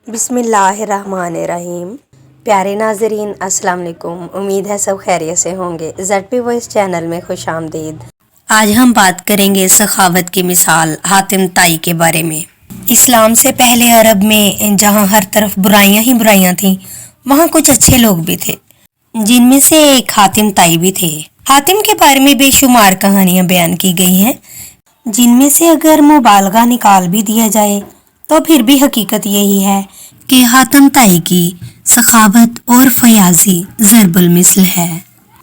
بسم اللہ الرحمن الرحیم۔ پیارے ناظرین السلام علیکم، امید ہے سب خیریت سے ہوں گے۔ زیڈ پی وائس چینل میں خوش آمدید۔ آج ہم بات کریں گے سخاوت کی مثال حاتم طائی کے بارے میں۔ اسلام سے پہلے عرب میں جہاں ہر طرف برائیاں ہی برائیاں تھیں، وہاں کچھ اچھے لوگ بھی تھے، جن میں سے ایک حاتم طائی بھی تھے۔ حاتم کے بارے میں بے شمار کہانیاں بیان کی گئی ہیں، جن میں سے اگر مبالغہ نکال بھی دیا جائے تو پھر بھی حقیقت یہی ہے کہ حاتم طائی کی سخاوت اور فیاضی ضرب المثل ہے۔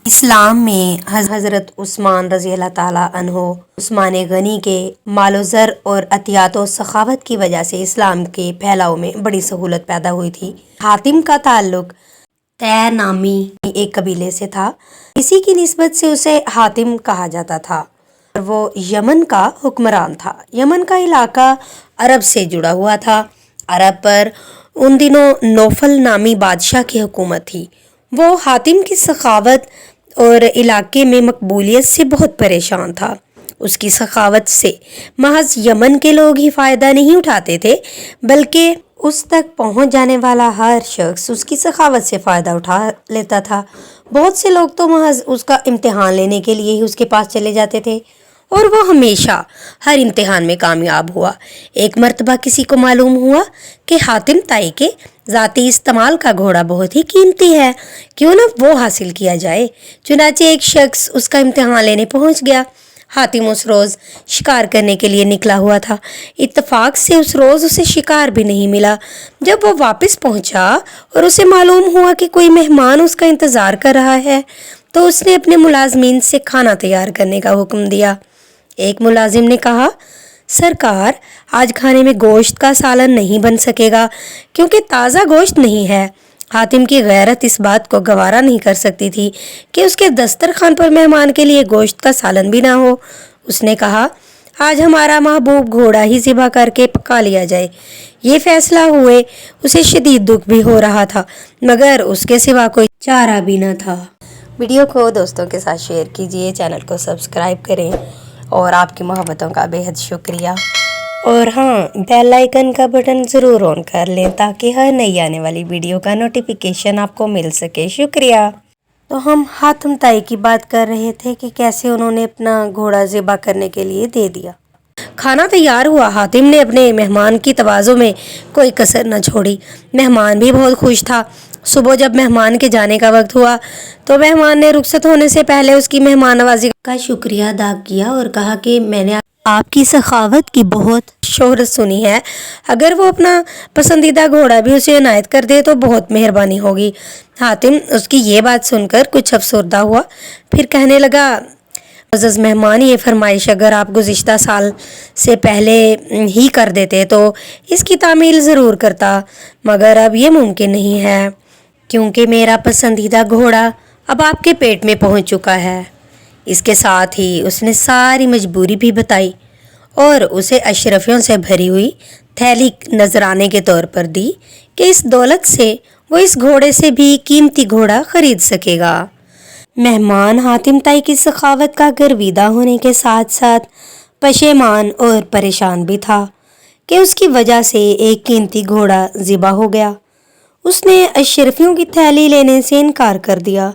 اسلام میں حضرت عثمان رضی اللہ تعالیٰ عنہ، عثمان غنی کے مال و زر اور عطیات و سخاوت کی وجہ سے اسلام کے پھیلاؤ میں بڑی سہولت پیدا ہوئی تھی۔ حاتم کا تعلق طے نامی ایک قبیلے سے تھا، اسی کی نسبت سے اسے حاتم کہا جاتا تھا۔ وہ یمن کا حکمران تھا۔ یمن کا علاقہ عرب سے جڑا ہوا تھا۔ عرب پر ان دنوں نوفل نامی بادشاہ کی حکومت تھی۔ وہ حاتم کی سخاوت اور علاقے میں مقبولیت سے بہت پریشان تھا۔ اس کی سخاوت سے محض یمن کے لوگ ہی فائدہ نہیں اٹھاتے تھے، بلکہ اس تک پہنچ جانے والا ہر شخص اس کی سخاوت سے فائدہ اٹھا لیتا تھا۔ بہت سے لوگ تو محض اس کا امتحان لینے کے لیے ہی اس کے پاس چلے جاتے تھے، اور وہ ہمیشہ ہر امتحان میں کامیاب ہوا۔ ایک مرتبہ کسی کو معلوم ہوا کہ حاتم طائی کے ذاتی استعمال کا گھوڑا بہت ہی قیمتی ہے، کیوں نہ وہ حاصل کیا جائے۔ چنانچہ ایک شخص اس کا امتحان لینے پہنچ گیا۔ حاتم اس روز شکار کرنے کے لیے نکلا ہوا تھا۔ اتفاق سے اس روز اسے شکار بھی نہیں ملا۔ جب وہ واپس پہنچا اور اسے معلوم ہوا کہ کوئی مہمان اس کا انتظار کر رہا ہے، تو اس نے اپنے ملازمین سے کھانا تیار کرنے کا حکم دیا۔ ایک ملازم نے کہا، سرکار، آج کھانے میں گوشت کا سالن نہیں بن سکے گا کیونکہ تازہ گوشت نہیں ہے۔ حاتم کی غیرت اس بات کو گوارا نہیں کر سکتی تھی کہ اس کے دسترخوان پر مہمان کے لیے گوشت کا سالن بھی نہ ہو۔ اس نے کہا، آج ہمارا محبوب گھوڑا ہی ذبح کر کے پکا لیا جائے۔ یہ فیصلہ ہوئے اسے شدید دکھ بھی ہو رہا تھا، مگر اس کے سوا کوئی چارہ بھی نہ تھا۔ ویڈیو کو دوستوں کے ساتھ شیئر کیجیے، چینل کو سبسکرائب کریں، اور آپ کی محبتوں کا بے حد شکریہ۔ اور ہاں، بیل آئیکن کا بٹن ضرور آن کر لیں تاکہ ہر نئی آنے والی ویڈیو کا نوٹیفیکیشن آپ کو مل سکے۔ شکریہ۔ تو ہم حاتم طائی کی بات کر رہے تھے کہ کیسے انہوں نے اپنا گھوڑا ذبح کرنے کے لیے دے دیا۔ کھانا تیار ہوا۔ حاتم نے اپنے مہمان کی تواضع میں کوئی کسر نہ چھوڑی۔ مہمان بھی بہت خوش تھا۔ صبح جب مہمان کے جانے کا وقت ہوا تو مہمان نے رخصت ہونے سے پہلے اس کی مہمان نوازی کا شکریہ ادا کیا اور کہا کہ میں نے آپ کی سخاوت کی بہت شہرت سنی ہے، اگر وہ اپنا پسندیدہ گھوڑا بھی اسے عنایت کر دے تو بہت مہربانی ہوگی۔ حاتم اس کی یہ بات سن کر کچھ افسردہ ہوا، پھر کہنے لگا، معزز مہمان، یہ فرمائش اگر آپ گزشتہ سال سے پہلے ہی کر دیتے تو اس کی تعمیل ضرور کرتا، مگر اب یہ ممکن نہیں ہے کیونکہ میرا پسندیدہ گھوڑا اب آپ کے پیٹ میں پہنچ چکا ہے۔ اس کے ساتھ ہی اس نے ساری مجبوری بھی بتائی اور اسے اشرفیوں سے بھری ہوئی تھیلی نذرانے کے طور پر دی کہ اس دولت سے وہ اس گھوڑے سے بھی قیمتی گھوڑا خرید سکے گا۔ مہمان حاتم طائی کی سخاوت کا گرویدہ ہونے کے ساتھ ساتھ پشیمان اور پریشان بھی تھا کہ اس کی وجہ سے ایک قیمتی گھوڑا ذبح ہو گیا۔ اس نے اشرفیوں کی تھیلی لینے سے انکار کر دیا،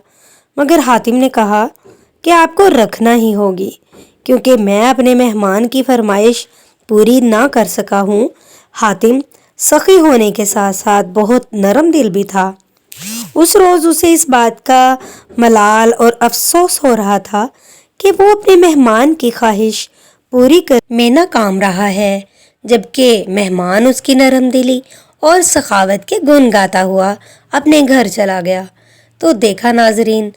مگر حاتم نے کہا کہ آپ کو رکھنا ہی ہوگی کیونکہ میں اپنے مہمان کی فرمائش پوری نہ کر سکا ہوں۔ حاتم سخی ہونے کے ساتھ ساتھ بہت نرم دل بھی تھا۔ اس روز اسے اس بات کا ملال اور افسوس ہو رہا تھا کہ وہ اپنے مہمان کی خواہش پوری کرنے میں ناکام رہا ہے، جبکہ مہمان اس کی نرم دلی اور سخاوت کے گن گاتا ہوا اپنے گھر چلا گیا۔ تو دیکھا ناظرین،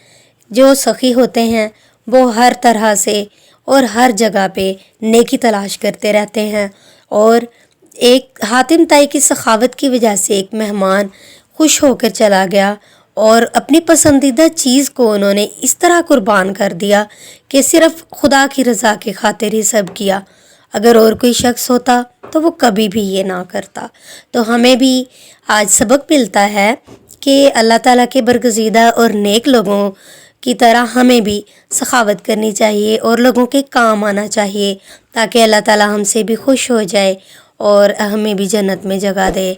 جو سخی ہوتے ہیں وہ ہر طرح سے اور ہر جگہ پہ نیکی تلاش کرتے رہتے ہیں، اور ایک حاتم طائی کی سخاوت کی وجہ سے ایک مہمان خوش ہو کر چلا گیا اور اپنی پسندیدہ چیز کو انہوں نے اس طرح قربان کر دیا کہ صرف خدا کی رضا کی خاطر ہی سب کیا۔ اگر اور کوئی شخص ہوتا تو وہ کبھی بھی یہ نہ کرتا۔ تو ہمیں بھی آج سبق ملتا ہے کہ اللہ تعالیٰ کے برگزیدہ اور نیک لوگوں کی طرح ہمیں بھی سخاوت کرنی چاہیے اور لوگوں کے کام آنا چاہیے تاکہ اللہ تعالیٰ ہم سے بھی خوش ہو جائے اور ہمیں بھی جنت میں جگہ دے۔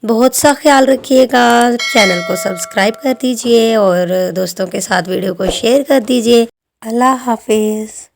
بہت سا خیال رکھیے گا، چینل کو سبسکرائب کر دیجئے اور دوستوں کے ساتھ ویڈیو کو شیئر کر دیجئے۔ اللہ حافظ۔